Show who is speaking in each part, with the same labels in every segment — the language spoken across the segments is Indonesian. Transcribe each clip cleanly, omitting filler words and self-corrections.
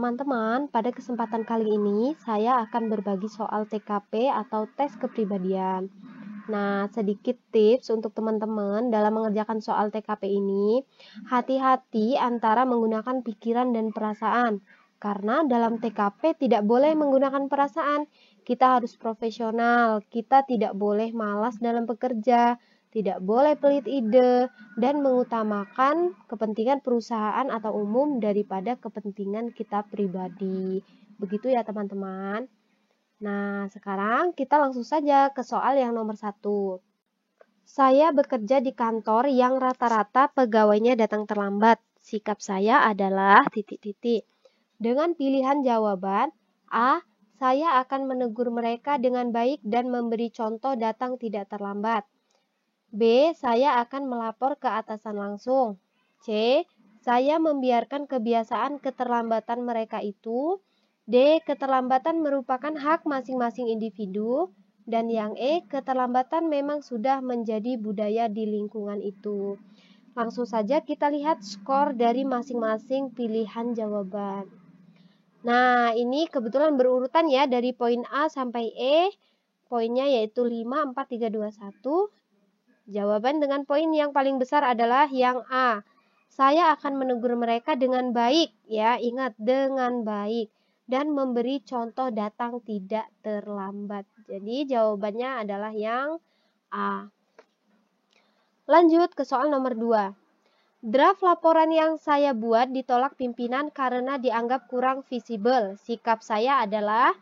Speaker 1: Teman-teman, pada kesempatan kali ini saya akan berbagi soal TKP atau tes kepribadian. Nah, sedikit tips untuk teman-teman dalam mengerjakan soal TKP ini. Hati-hati antara menggunakan pikiran dan perasaan. Karena dalam TKP tidak boleh menggunakan perasaan. Kita harus profesional, kita tidak boleh malas dalam bekerja, tidak boleh pelit ide, dan mengutamakan kepentingan perusahaan atau umum daripada kepentingan kita pribadi. Begitu ya teman-teman. Nah, sekarang kita langsung saja ke soal yang nomor 1. Saya bekerja di kantor yang rata-rata pegawainya datang terlambat. Sikap saya adalah titik-titik. Dengan pilihan jawaban A, saya akan menegur mereka dengan baik dan memberi contoh datang tidak terlambat. B, saya akan melapor ke atasan langsung. C, saya membiarkan kebiasaan keterlambatan mereka itu. D, keterlambatan merupakan hak masing-masing individu. Dan yang E, keterlambatan memang sudah menjadi budaya di lingkungan itu. Langsung saja kita lihat skor dari masing-masing pilihan jawaban. Nah, ini kebetulan berurutan ya dari poin A sampai E. Poinnya yaitu 5, 4, 3, 2, 1. Jawaban dengan poin yang paling besar adalah yang A. Saya akan menegur mereka dengan baik, ya, ingat dengan baik, dan memberi contoh datang tidak terlambat. Jadi jawabannya adalah yang A. Lanjut ke soal nomor 2. Draft laporan yang saya buat ditolak pimpinan karena dianggap kurang visible. Sikap saya adalah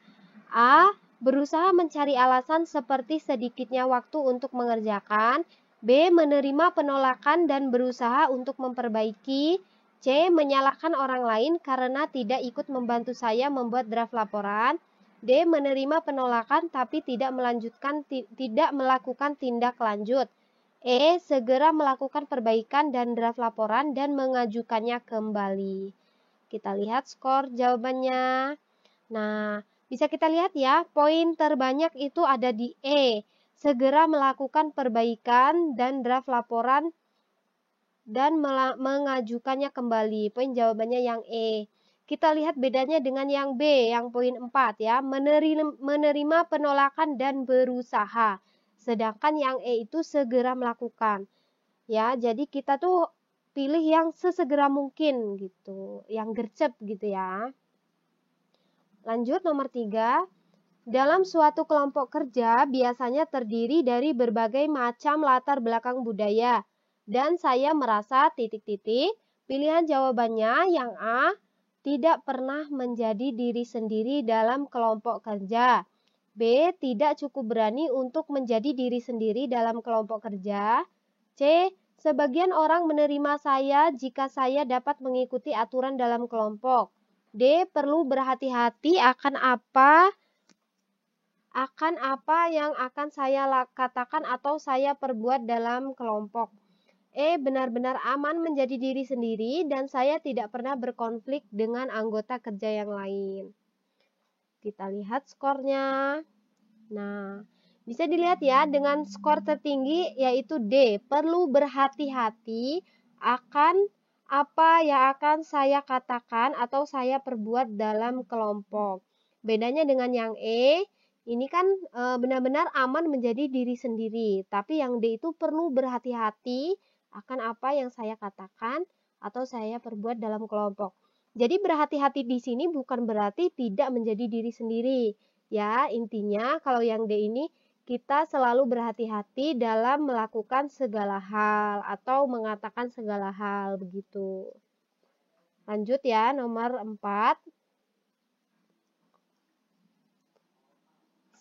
Speaker 1: A. Berusaha mencari alasan seperti sedikitnya waktu untuk mengerjakan. B. Menerima penolakan dan berusaha untuk memperbaiki. C. Menyalahkan orang lain karena tidak ikut membantu saya membuat draft laporan. D. Menerima penolakan tapi tidak melakukan tindak lanjut. E. Segera melakukan perbaikan dan draft laporan dan mengajukannya kembali. Kita lihat skor jawabannya. Nah, bisa kita lihat ya, poin terbanyak itu ada di E. Segera melakukan perbaikan dan draft laporan dan mengajukannya kembali. Poin jawabannya yang E. Kita lihat bedanya dengan yang B, yang poin 4 ya. Menerima penolakan dan berusaha. Sedangkan yang E itu segera melakukan. Ya, jadi kita tuh pilih yang sesegera mungkin gitu, yang gercep gitu ya. Lanjut nomor 3. Dalam suatu kelompok kerja biasanya terdiri dari berbagai macam latar belakang budaya. Dan saya merasa titik-titik. Pilihan jawabannya yang A, tidak pernah menjadi diri sendiri dalam kelompok kerja. B, tidak cukup berani untuk menjadi diri sendiri dalam kelompok kerja. C, sebagian orang menerima saya jika saya dapat mengikuti aturan dalam kelompok. D, perlu berhati-hati akan apa yang akan saya katakan atau saya perbuat dalam kelompok. E, benar-benar aman menjadi diri sendiri dan saya tidak pernah berkonflik dengan anggota kerja yang lain. Kita lihat skornya. Nah, bisa dilihat ya dengan skor tertinggi yaitu D. Perlu berhati-hati akan apa yang akan saya katakan atau saya perbuat dalam kelompok. Bedanya dengan yang E, ini kan benar-benar aman menjadi diri sendiri. Tapi yang D itu perlu berhati-hati akan apa yang saya katakan atau saya perbuat dalam kelompok. Jadi berhati-hati di sini bukan berarti tidak menjadi diri sendiri. Ya, intinya kalau yang D ini kita selalu berhati-hati dalam melakukan segala hal atau mengatakan segala hal begitu. Lanjut ya, nomor 4.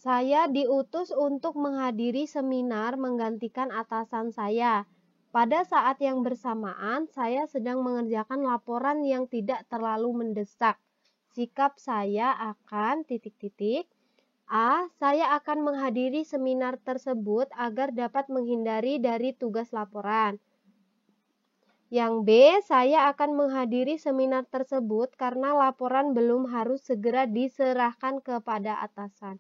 Speaker 1: Saya diutus untuk menghadiri seminar menggantikan atasan saya. Pada saat yang bersamaan, saya sedang mengerjakan laporan yang tidak terlalu mendesak. Sikap saya akan titik-titik. A. Saya akan menghadiri seminar tersebut agar dapat menghindari dari tugas laporan. Yang B. Saya akan menghadiri seminar tersebut karena laporan belum harus segera diserahkan kepada atasan.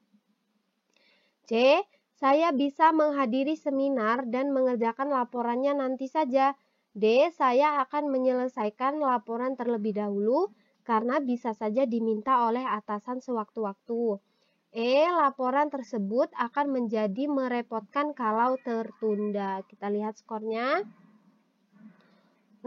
Speaker 1: C. Saya bisa menghadiri seminar dan mengerjakan laporannya nanti saja. D. Saya akan menyelesaikan laporan terlebih dahulu karena bisa saja diminta oleh atasan sewaktu-waktu. Laporan tersebut akan menjadi merepotkan kalau tertunda. Kita lihat skornya.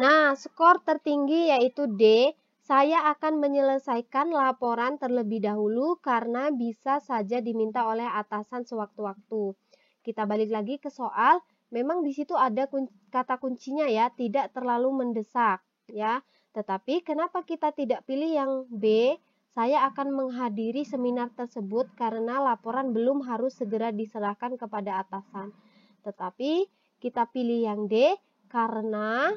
Speaker 1: Nah, skor tertinggi yaitu D. Saya akan menyelesaikan laporan terlebih dahulu karena bisa saja diminta oleh atasan sewaktu-waktu. Kita balik lagi ke soal. Memang di situ ada kata kuncinya ya, tidak terlalu mendesak ya. Tetapi kenapa kita tidak pilih yang B? Saya akan menghadiri seminar tersebut karena laporan belum harus segera diserahkan kepada atasan. Tetapi kita pilih yang D karena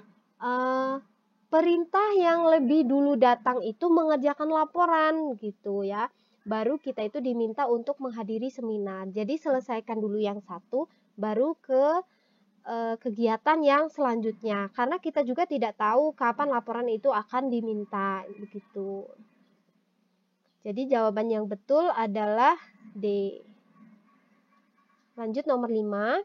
Speaker 1: perintah yang lebih dulu datang itu mengerjakan laporan gitu ya. Baru kita itu diminta untuk menghadiri seminar. Jadi selesaikan dulu yang satu, baru ke kegiatan yang selanjutnya. Karena kita juga tidak tahu kapan laporan itu akan diminta begitu. Jadi jawaban yang betul adalah D. Lanjut nomor 5.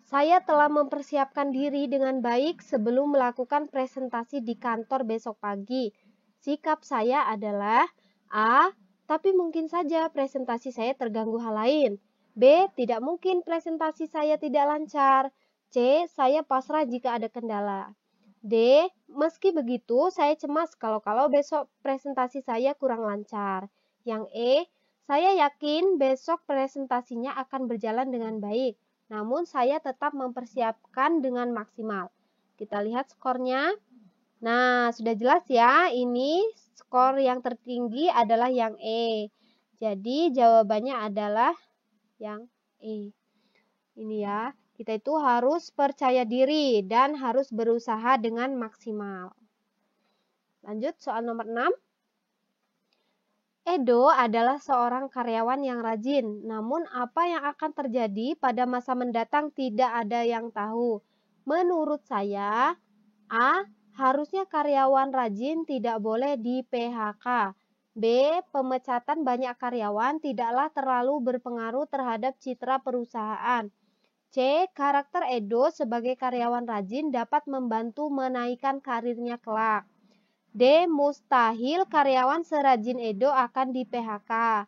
Speaker 1: Saya telah mempersiapkan diri dengan baik sebelum melakukan presentasi di kantor besok pagi. Sikap saya adalah A. Tapi mungkin saja presentasi saya terganggu hal lain. B. Tidak mungkin presentasi saya tidak lancar. C. Saya pasrah jika ada kendala. D. Meski begitu, saya cemas kalau besok presentasi saya kurang lancar. Yang E. Saya yakin besok presentasinya akan berjalan dengan baik. Namun saya tetap mempersiapkan dengan maksimal. Kita lihat skornya. Nah, sudah jelas ya, ini skor yang tertinggi adalah yang E. Jadi jawabannya adalah yang E. Ini ya, kita itu harus percaya diri dan harus berusaha dengan maksimal. Lanjut soal nomor 6. Edo adalah seorang karyawan yang rajin, namun apa yang akan terjadi pada masa mendatang tidak ada yang tahu. Menurut saya, A. Harusnya karyawan rajin tidak boleh di PHK. B. Pemecatan banyak karyawan tidaklah terlalu berpengaruh terhadap citra perusahaan. C. Karakter Edo sebagai karyawan rajin dapat membantu menaikkan karirnya kelak. D. Mustahil karyawan serajin Edo akan di PHK.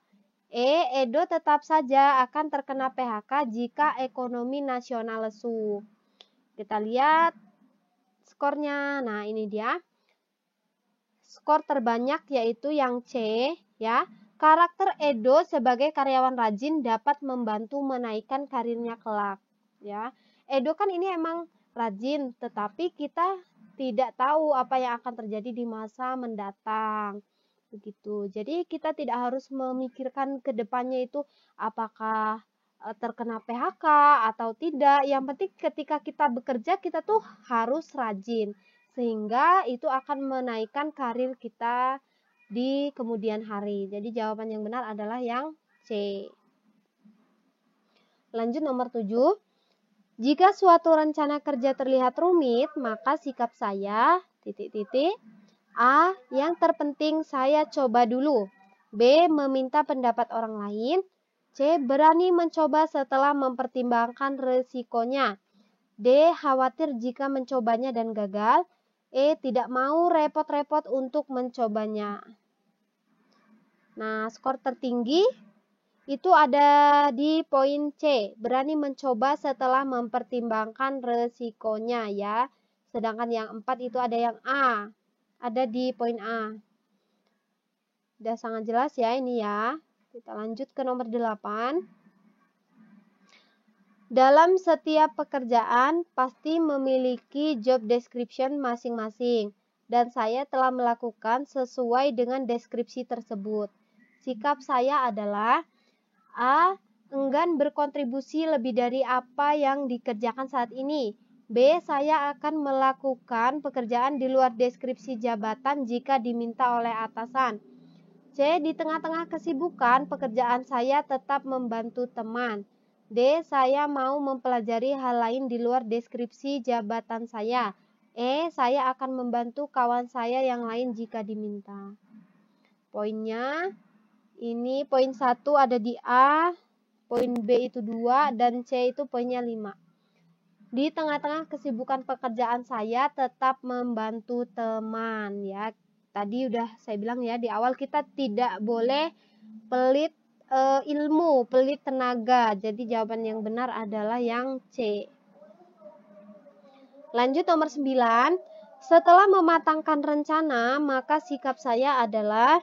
Speaker 1: Edo tetap saja akan terkena PHK jika ekonomi nasional lesu. Kita lihat skornya. Nah, ini dia. Skor terbanyak yaitu yang C ya. Karakter Edo sebagai karyawan rajin dapat membantu menaikkan karirnya kelak ya. Edo kan ini emang rajin, tetapi kita tidak tahu apa yang akan terjadi di masa mendatang. Begitu. Jadi kita tidak harus memikirkan ke depannya itu apakah terkena PHK atau tidak. Yang penting ketika kita bekerja kita tuh harus rajin sehingga itu akan menaikkan karir kita di kemudian hari. Jadi jawaban yang benar adalah yang C. Lanjut nomor 7. Jika suatu rencana kerja terlihat rumit, maka sikap saya A. Yang terpenting saya coba dulu. B. Meminta pendapat orang lain. C. Berani mencoba setelah mempertimbangkan resikonya. D. Khawatir jika mencobanya dan gagal. Tidak mau repot-repot untuk mencobanya. Nah, skor tertinggi itu ada di poin C. Berani mencoba setelah mempertimbangkan resikonya ya. Sedangkan yang 4 itu ada yang A. Ada di poin A. Sudah sangat jelas ya ini ya. Kita lanjut ke nomor 8. Dalam setiap pekerjaan pasti memiliki job description masing-masing. Dan saya telah melakukan sesuai dengan deskripsi tersebut. Sikap saya adalah A. Enggan berkontribusi lebih dari apa yang dikerjakan saat ini. B. Saya akan melakukan pekerjaan di luar deskripsi jabatan jika diminta oleh atasan. C. Di tengah-tengah kesibukan, pekerjaan saya tetap membantu teman. D. Saya mau mempelajari hal lain di luar deskripsi jabatan saya. Saya akan membantu kawan saya yang lain jika diminta. Poinnya, ini poin 1 ada di A, poin B itu 2, dan C itu poinnya 5. Di tengah-tengah kesibukan pekerjaan saya tetap membantu teman ya. Tadi udah saya bilang ya di awal, kita tidak boleh pelit ilmu, pelit tenaga. Jadi jawaban yang benar adalah yang C. Lanjut nomor 9. Setelah mematangkan rencana, maka sikap saya adalah,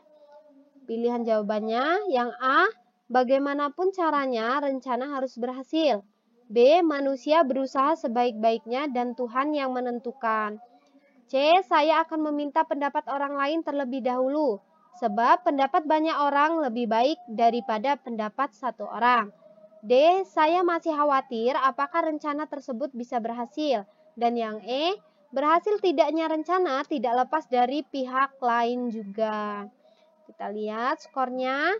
Speaker 1: pilihan jawabannya yang A, bagaimanapun caranya rencana harus berhasil. B, manusia berusaha sebaik-baiknya dan Tuhan yang menentukan. C, saya akan meminta pendapat orang lain terlebih dahulu, sebab pendapat banyak orang lebih baik daripada pendapat satu orang. D, saya masih khawatir apakah rencana tersebut bisa berhasil. Dan yang E, berhasil tidaknya rencana tidak lepas dari pihak lain juga. Kita lihat skornya.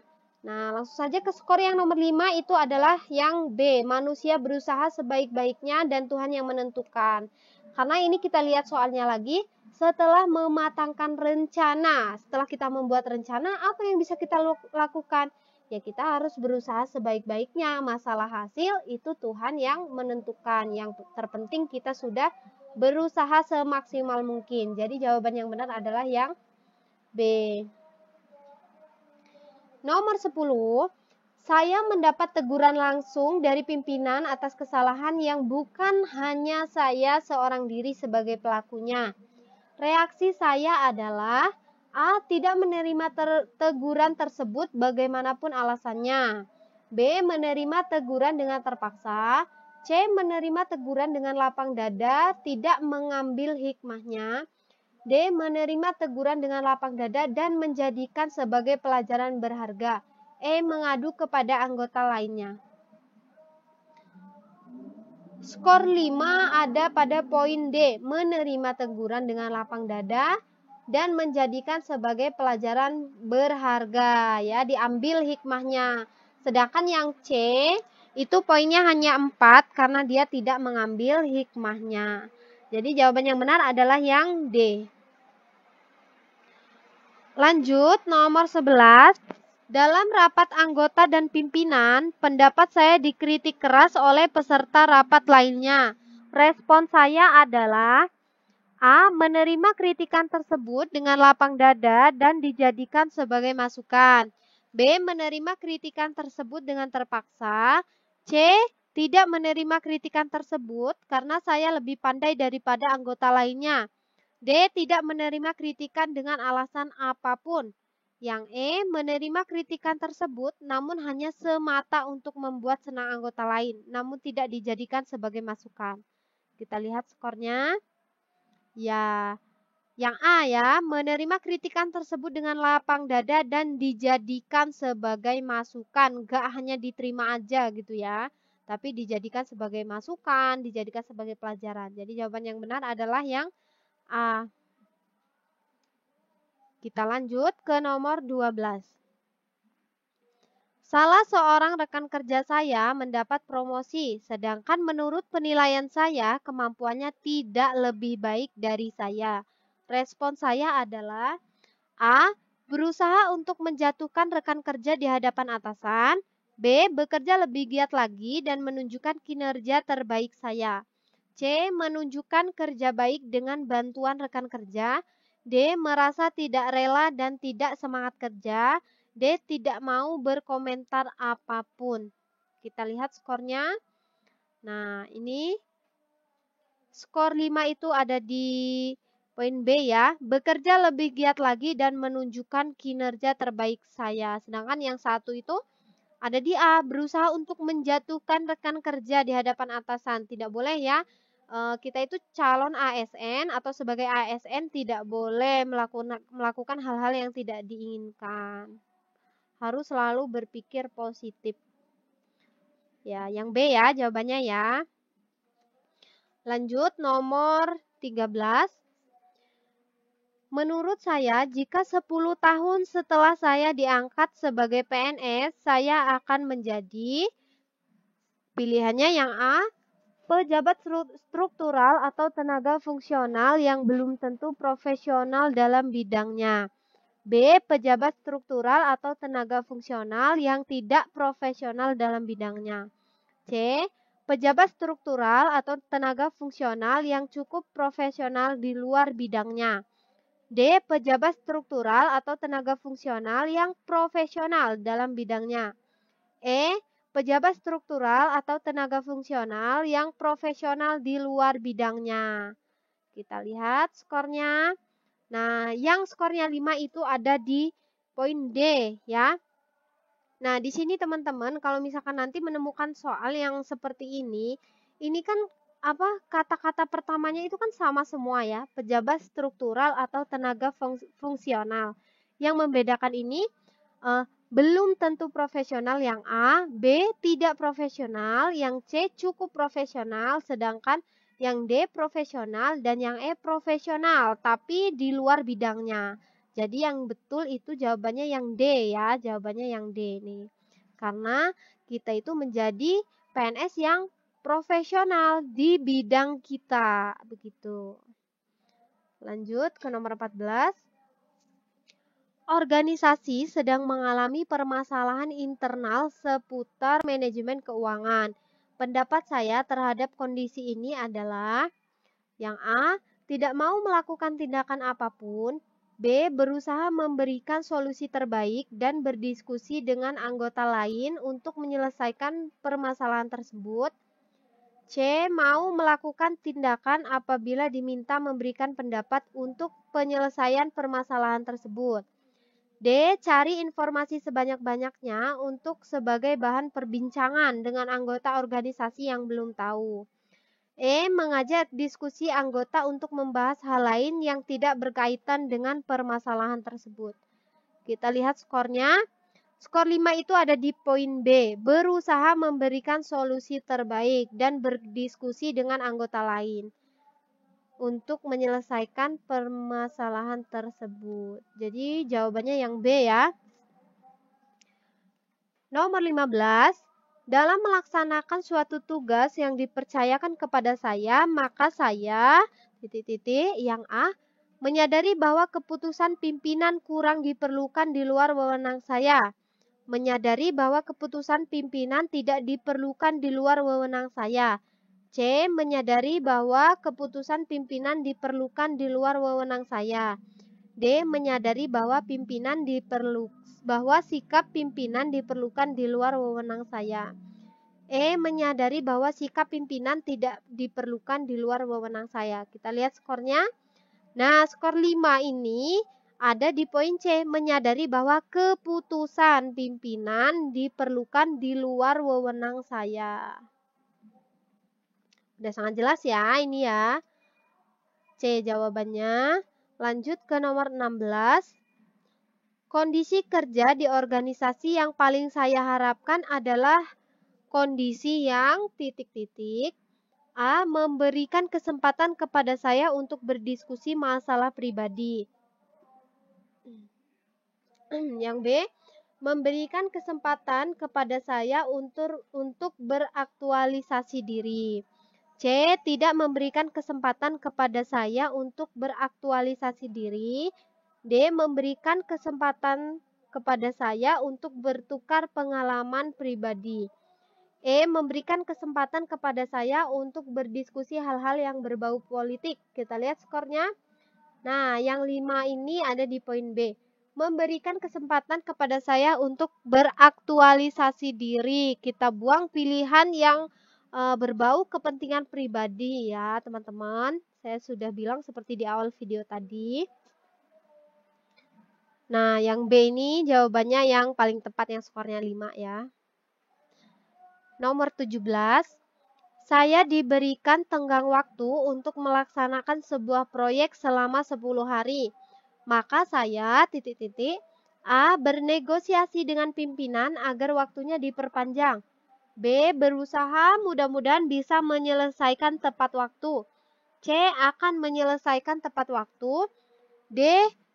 Speaker 1: Nah, langsung saja ke skor yang nomor 5, itu adalah yang B, manusia berusaha sebaik-baiknya dan Tuhan yang menentukan. Karena ini kita lihat soalnya lagi, setelah mematangkan rencana. Setelah kita membuat rencana, apa yang bisa kita lakukan? Ya, kita harus berusaha sebaik-baiknya. Masalah hasil itu Tuhan yang menentukan. Yang terpenting kita sudah berusaha semaksimal mungkin. Jadi jawaban yang benar adalah yang B. Nomor 10, saya mendapat teguran langsung dari pimpinan atas kesalahan yang bukan hanya saya seorang diri sebagai pelakunya. Reaksi saya adalah A, tidak menerima teguran tersebut bagaimanapun alasannya. B, menerima teguran dengan terpaksa. C, menerima teguran dengan lapang dada, tidak mengambil hikmahnya. D, menerima teguran dengan lapang dada dan menjadikan sebagai pelajaran berharga. E, mengadu kepada anggota lainnya. Skor 5 ada pada poin D, menerima teguran dengan lapang dada dan menjadikan sebagai pelajaran berharga, ya, diambil hikmahnya. Sedangkan yang C itu poinnya hanya 4 karena dia tidak mengambil hikmahnya. Jadi jawaban yang benar adalah yang D. Lanjut nomor 11. Dalam rapat anggota dan pimpinan, pendapat saya dikritik keras oleh peserta rapat lainnya. Respon saya adalah A, menerima kritikan tersebut dengan lapang dada dan dijadikan sebagai masukan. B, menerima kritikan tersebut dengan terpaksa. C, tidak menerima kritikan tersebut karena saya lebih pandai daripada anggota lainnya. D, tidak menerima kritikan dengan alasan apapun. Yang E, menerima kritikan tersebut namun hanya semata untuk membuat senang anggota lain, namun tidak dijadikan sebagai masukan. Kita lihat skornya. Ya, yang A ya, menerima kritikan tersebut dengan lapang dada dan dijadikan sebagai masukan. Gak hanya diterima aja gitu ya, tapi dijadikan sebagai masukan, dijadikan sebagai pelajaran. Jadi jawaban yang benar adalah yang A. Kita lanjut ke nomor 12. Salah seorang rekan kerja saya mendapat promosi, sedangkan menurut penilaian saya, kemampuannya tidak lebih baik dari saya. Respon saya adalah A, berusaha untuk menjatuhkan rekan kerja di hadapan atasan. B, bekerja lebih giat lagi dan menunjukkan kinerja terbaik saya. C, menunjukkan kerja baik dengan bantuan rekan kerja. D, merasa tidak rela dan tidak semangat kerja. D, tidak mau berkomentar apapun. Kita lihat skornya. Nah, ini skor 5 itu ada di poin B ya. Bekerja lebih giat lagi dan menunjukkan kinerja terbaik saya. Sedangkan yang satu itu ada di A, berusaha untuk menjatuhkan rekan kerja di hadapan atasan. Tidak boleh ya. Kita itu calon ASN atau sebagai ASN tidak boleh melakukan hal-hal yang tidak diinginkan. Harus selalu berpikir positif. Ya, yang B ya jawabannya ya. Lanjut nomor 13. Menurut saya, jika 10 tahun setelah saya diangkat sebagai PNS, saya akan menjadi, pilihannya yang A, pejabat struktural atau tenaga fungsional yang belum tentu profesional dalam bidangnya. B, pejabat struktural atau tenaga fungsional yang tidak profesional dalam bidangnya. C, pejabat struktural atau tenaga fungsional yang cukup profesional di luar bidangnya. D. Pejabat struktural atau tenaga fungsional yang profesional dalam bidangnya. E. Pejabat struktural atau tenaga fungsional yang profesional di luar bidangnya. Kita lihat skornya. Nah, yang skornya 5 itu ada di poin D ya. Nah, di sini teman-teman kalau misalkan nanti menemukan soal yang seperti ini kan kata-kata pertamanya itu kan sama semua ya, pejabat struktural atau tenaga fungsional. Yang membedakan ini belum tentu profesional yang A, B tidak profesional, yang C cukup profesional, sedangkan yang D profesional dan yang E profesional, tapi di luar bidangnya. Jadi yang betul itu jawabannya yang D ya, jawabannya yang D nih. Karena kita itu menjadi PNS yang profesional di bidang kita, begitu. Lanjut ke nomor 14. Organisasi sedang mengalami permasalahan internal seputar manajemen keuangan. Pendapat saya terhadap kondisi ini adalah yang A, tidak mau melakukan tindakan apapun, B, berusaha memberikan solusi terbaik dan berdiskusi dengan anggota lain untuk menyelesaikan permasalahan tersebut, C, mau melakukan tindakan apabila diminta memberikan pendapat untuk penyelesaian permasalahan tersebut. D. Cari informasi sebanyak-banyaknya untuk sebagai bahan perbincangan dengan anggota organisasi yang belum tahu. E. Mengajak diskusi anggota untuk membahas hal lain yang tidak berkaitan dengan permasalahan tersebut. Kita lihat skornya. Skor 5 itu ada di poin B. Berusaha memberikan solusi terbaik dan berdiskusi dengan anggota lain untuk menyelesaikan permasalahan tersebut. Jadi jawabannya yang B ya. Nomor 15. Dalam melaksanakan suatu tugas yang dipercayakan kepada saya, maka saya yang A menyadari bahwa keputusan pimpinan kurang diperlukan di luar wewenang saya. Menyadari bahwa keputusan pimpinan tidak diperlukan di luar wewenang saya. C. Menyadari bahwa keputusan pimpinan diperlukan di luar wewenang saya. D. Menyadari bahwa sikap pimpinan diperlukan di luar wewenang saya. E. Menyadari bahwa sikap pimpinan tidak diperlukan di luar wewenang saya. Kita lihat skornya. Nah, skor 5 ini ada di poin C, menyadari bahwa keputusan pimpinan diperlukan di luar wewenang saya. Udah sangat jelas ya ini ya. C jawabannya. Lanjut ke nomor 16. Kondisi kerja di organisasi yang paling saya harapkan adalah kondisi yang A. Memberikan kesempatan kepada saya untuk berdiskusi masalah pribadi. Yang B. Memberikan kesempatan kepada saya untuk beraktualisasi diri. C. Tidak memberikan kesempatan kepada saya untuk beraktualisasi diri. D. Memberikan kesempatan kepada saya untuk bertukar pengalaman pribadi. E. Memberikan kesempatan kepada saya untuk berdiskusi hal-hal yang berbau politik. Kita lihat skornya. Nah, yang 5 ini ada di poin B. Memberikan kesempatan kepada saya untuk beraktualisasi diri. Kita buang pilihan yang berbau kepentingan pribadi ya teman-teman. Saya sudah bilang seperti di awal video tadi. Nah, yang B ini jawabannya yang paling tepat, yang skornya 5 ya. Nomor 17. Saya diberikan tenggang waktu untuk melaksanakan sebuah proyek selama 10 hari. Maka saya A. Bernegosiasi dengan pimpinan agar waktunya diperpanjang. B. Berusaha mudah-mudahan bisa menyelesaikan tepat waktu. C. Akan menyelesaikan tepat waktu. D.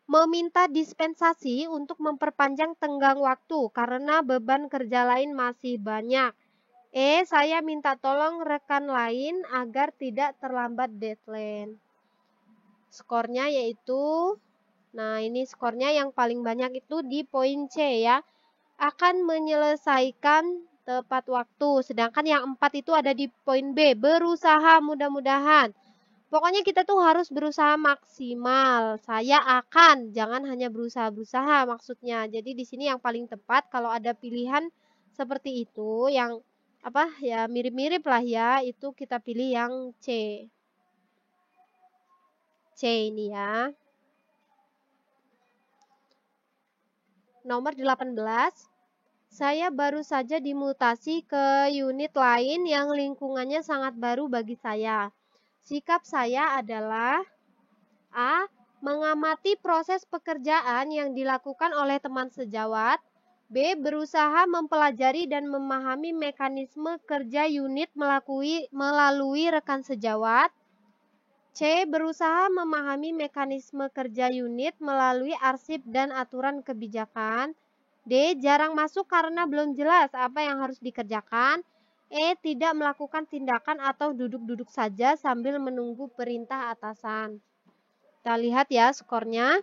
Speaker 1: Meminta dispensasi untuk memperpanjang tenggang waktu karena beban kerja lain masih banyak. E. Saya minta tolong rekan lain agar tidak terlambat deadline. Skornya yaitu, nah ini skornya yang paling banyak itu di poin C ya. Akan menyelesaikan tepat waktu. Sedangkan yang 4 itu ada di poin B. Berusaha mudah-mudahan. Pokoknya kita tuh harus berusaha maksimal. Saya akan, jangan hanya berusaha-berusaha maksudnya. Jadi di sini yang paling tepat kalau ada pilihan seperti itu yang apa ya mirip-mirip lah ya, itu kita pilih yang C. C ini ya. Nomor 18. Saya baru saja dimutasi ke unit lain yang lingkungannya sangat baru bagi saya. Sikap saya adalah A. Mengamati proses pekerjaan yang dilakukan oleh teman sejawat. B. Berusaha mempelajari dan memahami mekanisme kerja unit melalui rekan sejawat. C. Berusaha memahami mekanisme kerja unit melalui arsip dan aturan kebijakan. D. Jarang masuk karena belum jelas apa yang harus dikerjakan. E. Tidak melakukan tindakan atau duduk-duduk saja sambil menunggu perintah atasan. Kita lihat ya skornya.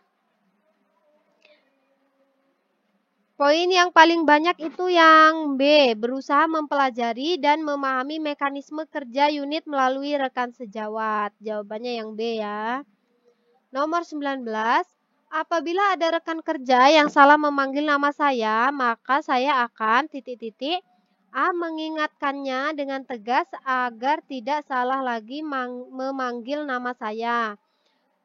Speaker 1: Poin yang paling banyak itu yang B, berusaha mempelajari dan memahami mekanisme kerja unit melalui rekan sejawat. Jawabannya yang B ya. Nomor 19, apabila ada rekan kerja yang salah memanggil nama saya, maka saya akan A. Mengingatkannya dengan tegas agar tidak salah lagi memanggil nama saya.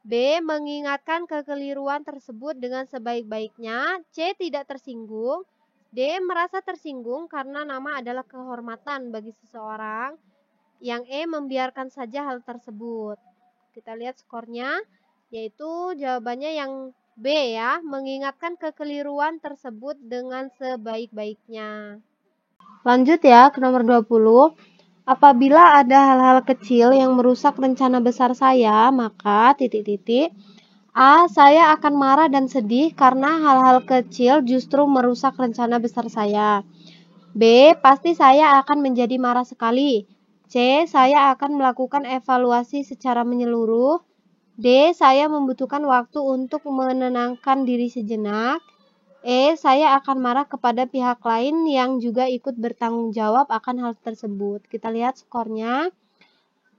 Speaker 1: B. Mengingatkan kekeliruan tersebut dengan sebaik-baiknya. C. Tidak tersinggung. D. Merasa tersinggung karena nama adalah kehormatan bagi seseorang. Yang E. Membiarkan saja hal tersebut. Kita lihat skornya, yaitu jawabannya yang B ya. Mengingatkan kekeliruan tersebut dengan sebaik-baiknya. Lanjut ya ke nomor 20. Apabila ada hal-hal kecil yang merusak rencana besar saya, maka A. Saya akan marah dan sedih karena hal-hal kecil justru merusak rencana besar saya. B. Pasti saya akan menjadi marah sekali. C. Saya akan melakukan evaluasi secara menyeluruh. D. Saya membutuhkan waktu untuk menenangkan diri sejenak. E. Saya akan marah kepada pihak lain yang juga ikut bertanggung jawab akan hal tersebut. Kita lihat skornya.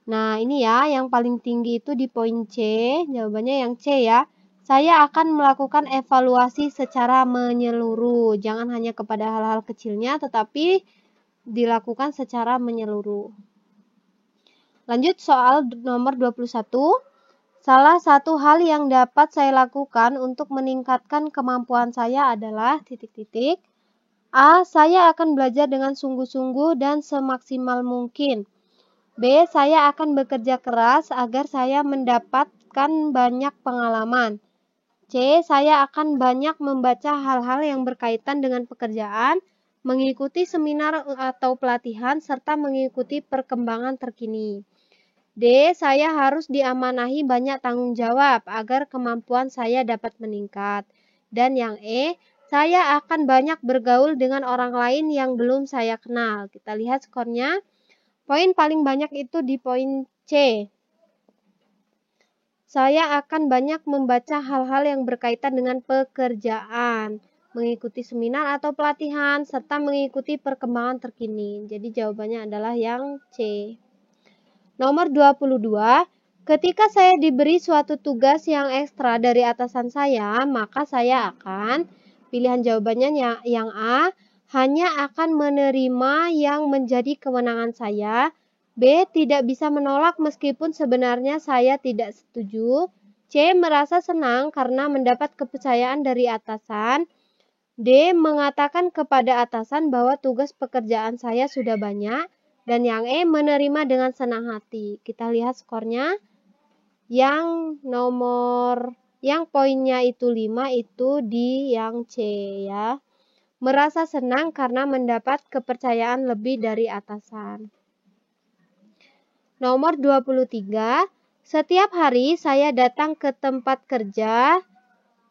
Speaker 1: Nah, ini ya, yang paling tinggi itu di poin C. Jawabannya yang C ya. Saya akan melakukan evaluasi secara menyeluruh. Jangan hanya kepada hal-hal kecilnya, tetapi dilakukan secara menyeluruh. Lanjut soal nomor 21. Salah satu hal yang dapat saya lakukan untuk meningkatkan kemampuan saya adalah A. Saya akan belajar dengan sungguh-sungguh dan semaksimal mungkin. B. Saya akan bekerja keras agar saya mendapatkan banyak pengalaman. C. Saya akan banyak membaca hal-hal yang berkaitan dengan pekerjaan, mengikuti seminar atau pelatihan, serta mengikuti perkembangan terkini. D. Saya harus diamanahi banyak tanggung jawab agar kemampuan saya dapat meningkat. Dan yang E. Saya akan banyak bergaul dengan orang lain yang belum saya kenal. Kita lihat skornya. Poin paling banyak itu di poin C. Saya akan banyak membaca hal-hal yang berkaitan dengan pekerjaan, mengikuti seminar atau pelatihan, serta mengikuti perkembangan terkini. Jadi jawabannya adalah yang C. Nomor 22, ketika saya diberi suatu tugas yang ekstra dari atasan saya, maka saya akan, pilihan jawabannya yang A, hanya akan menerima yang menjadi kewenangan saya. B. Tidak bisa menolak meskipun sebenarnya saya tidak setuju. C. Merasa senang karena mendapat kepercayaan dari atasan. D. Mengatakan kepada atasan bahwa tugas pekerjaan saya sudah banyak. Dan yang E. Menerima dengan senang hati. Kita lihat skornya. Yang poinnya itu 5 itu di yang C ya. Merasa senang karena mendapat kepercayaan lebih dari atasan. Nomor 23, setiap hari saya datang ke tempat kerja.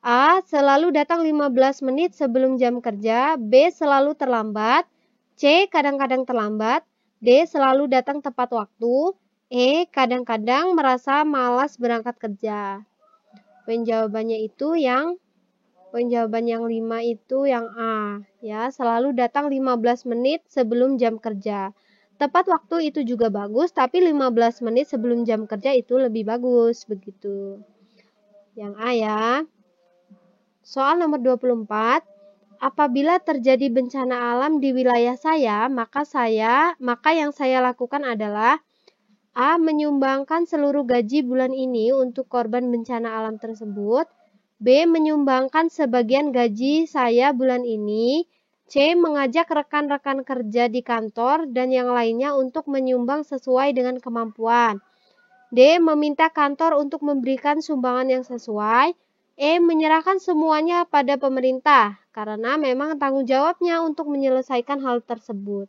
Speaker 1: A. Selalu datang 15 menit sebelum jam kerja. B. Selalu terlambat. C. Kadang-kadang terlambat. D. Selalu datang tepat waktu. E. Kadang-kadang merasa malas berangkat kerja. Poin jawaban yang 5 itu yang A. Ya, selalu datang 15 menit sebelum jam kerja. Tepat waktu itu juga bagus, tapi 15 menit sebelum jam kerja itu lebih bagus, begitu. Yang A ya. Soal nomor 24. Apabila terjadi bencana alam di wilayah saya, maka yang saya lakukan adalah A. Menyumbangkan seluruh gaji bulan ini untuk korban bencana alam tersebut. B. Menyumbangkan sebagian gaji saya bulan ini. C. Mengajak rekan-rekan kerja di kantor dan yang lainnya untuk menyumbang sesuai dengan kemampuan. D. Meminta kantor untuk memberikan sumbangan yang sesuai. E. Menyerahkan semuanya pada pemerintah karena memang tanggung jawabnya untuk menyelesaikan hal tersebut.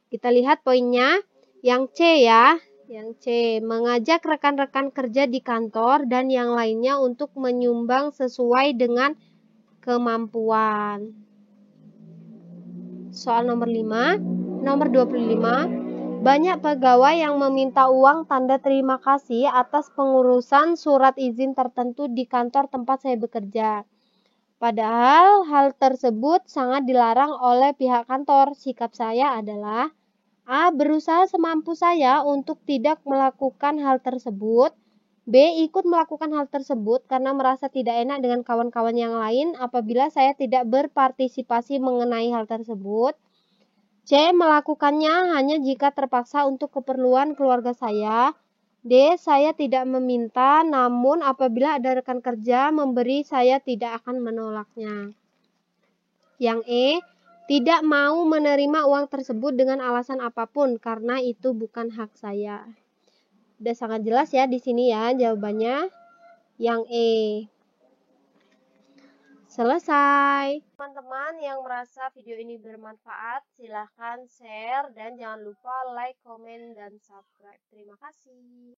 Speaker 1: Kita lihat poinnya. Yang C ya. Yang C, mengajak rekan-rekan kerja di kantor dan yang lainnya untuk menyumbang sesuai dengan kemampuan. Soal nomor 5, nomor 25. Banyak pegawai yang meminta uang tanda terima kasih atas pengurusan surat izin tertentu di kantor tempat saya bekerja. Padahal hal tersebut sangat dilarang oleh pihak kantor. Sikap saya adalah A. Berusaha semampu saya untuk tidak melakukan hal tersebut. B. Ikut melakukan hal tersebut karena merasa tidak enak dengan kawan-kawan yang lain apabila saya tidak berpartisipasi mengenai hal tersebut. C. Melakukannya hanya jika terpaksa untuk keperluan keluarga saya. D. Saya tidak meminta, namun apabila ada rekan kerja memberi, saya tidak akan menolaknya. Yang E. Tidak mau menerima uang tersebut dengan alasan apapun karena itu bukan hak saya. Udah sangat jelas ya di sini ya jawabannya. Yang E. Selesai. Teman-teman yang merasa video ini bermanfaat, silahkan share dan jangan lupa like, komen, dan subscribe. Terima kasih.